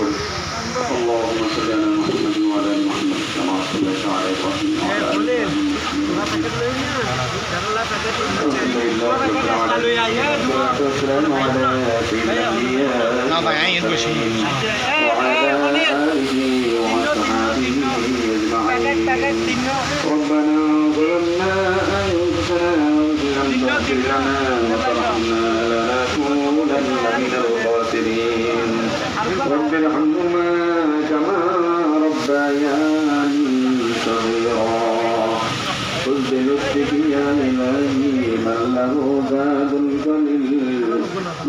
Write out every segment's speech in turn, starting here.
করি। اللهم صل على محمد وعلى ال محمد كما صليت على ابراهيم وعلى ال ابراهيم والسلام على سيدنا الانبياء وعلى اله وصحبه اجمعين. ربنا ظلمنا انفسنا وان لم تغفر لنا وترحمنا لنكونن من الخاسرين. رب ارحمهما كما ربياني صغيرا. خذ بلطفك يا إلهي من له زاد قليل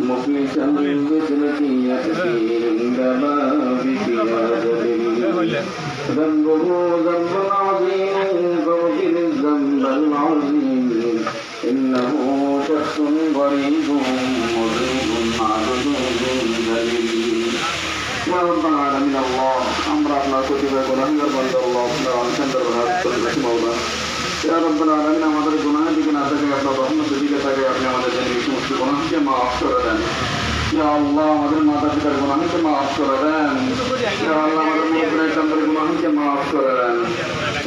مخلصا بسلكيته عند بابك يا جليل. ذنبه ذنب عظيم فاغفر الذنب العظيم إنه شخص غريب مذنب معبود ذليل. يا رب العالمين الله আমরা আপনার প্রতিভা গুনাহগার বান্দা আল্লাহ আপনার আনসার হাত করতে মাওলা। ইয়া রাব্বুল আলামিন আমাদের গুনাহ দিকে না থাকে আপনার রহমতের দিকে থাকে আপনি আমাদের জন্য এই সমস্ত গুনাহকে maaf করে দেন। ইয়া আল্লাহ আমাদের মাতা পিতার গুনাহকে maaf করে দেন। ইয়া আল্লাহ আমাদের মুসলিমদের গুনাহকে maaf করে দেন।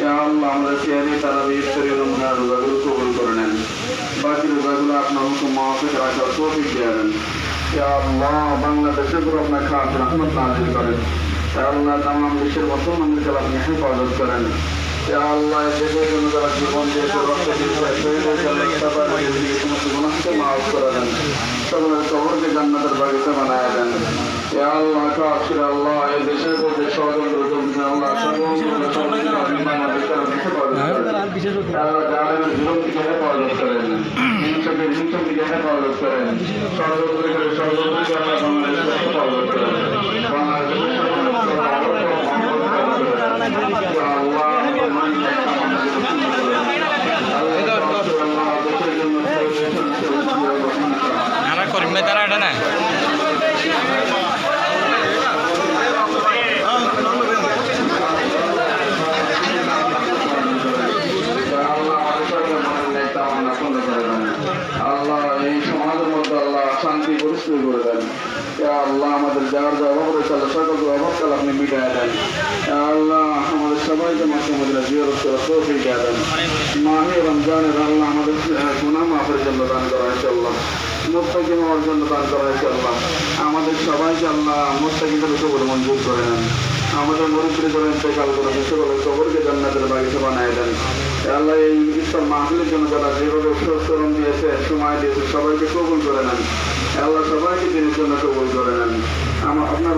ইয়া আল্লাহ আমাদের সিয়ারি তারাবি ইফতারি রমজান রোজাগুলো কবুল করে নেন। বাকি রোজাগুলো আপনার হুকুম মাফে রাখার তৌফিক দেন। ইয়া আল্লাহ বাংলাদেশের উপর আপনার খাস রহমত নাযিল করেন। ইয়া আল্লাহ তামাম দেশের মুসলমানদেরকে আপনি হেফাজত করেন। ইয়া আল্লাহ দেশের জন্য যারা জীবন দিয়েছে রক্ত দিয়েছে শহীদ হয়েছে আল্লাহ সবার সমস্ত গুনাহকে মাফ করে দেন। সকলের কবরকে জান্নাতের বাগিচা বানায় দেন। ইয়া আল্লাহ কাফির আল্লাহ এই দেশের প্রতি ষড়যন্ত্র চলছে আল্লাহ সর্বত্র আপনি বাংলাদেশকে আপনি হেফাজত করেন। আল্লাহ জালেমের জুলুম থেকে হেফাজত করেন। হিংসাকে হিংসা থেকে হেফাজত করেন। ষড়যন্ত্রকারী ষড়যন্ত্রকে আল্লাহ বাংলাদেশকে হেফাজত করেন। বাংলাদেশের করিম ভাই তারা এটা না আল্লাহ এই সমাজের মধ্যে আল্লাহ শান্তি পরিস্থিতি করে দেন। আল্লাহ আমাদের যার যা অভাব রয়েছে আল্লাহ সকল অভাবকাল আপনি মিটায় দেন। আল্লাহ আমাদের সবাইকে মাসে মধ্যে জিয়ারত করার তৌফিক দেন। মাহে রমজানের আল্লাহ আমাদের গুনাহ মাফের জন্য দান করা হয়েছে আল্লাহ। মুত্তাকিন হওয়ার জন্য দান করা হয়েছে আল্লাহ। আমাদের সবাইকে আল্লাহ মুত্তাকিনদের কবর মঞ্জুর করে নেন। আমাদের মুরিদদের জন্য ইন্তেকাল করে সকলের কবরকে জান্নাতের বাগিচা বানায় দেন। আল্লাহ এই ইফতার মাহফিলের জন্য যারা যেভাবে শ্রম দিয়েছে সময় দিয়েছে সবাইকে কবুল করে নেন। আল্লাহ সবাইকে দিনের জন্য কবুল করে নেন। আপনার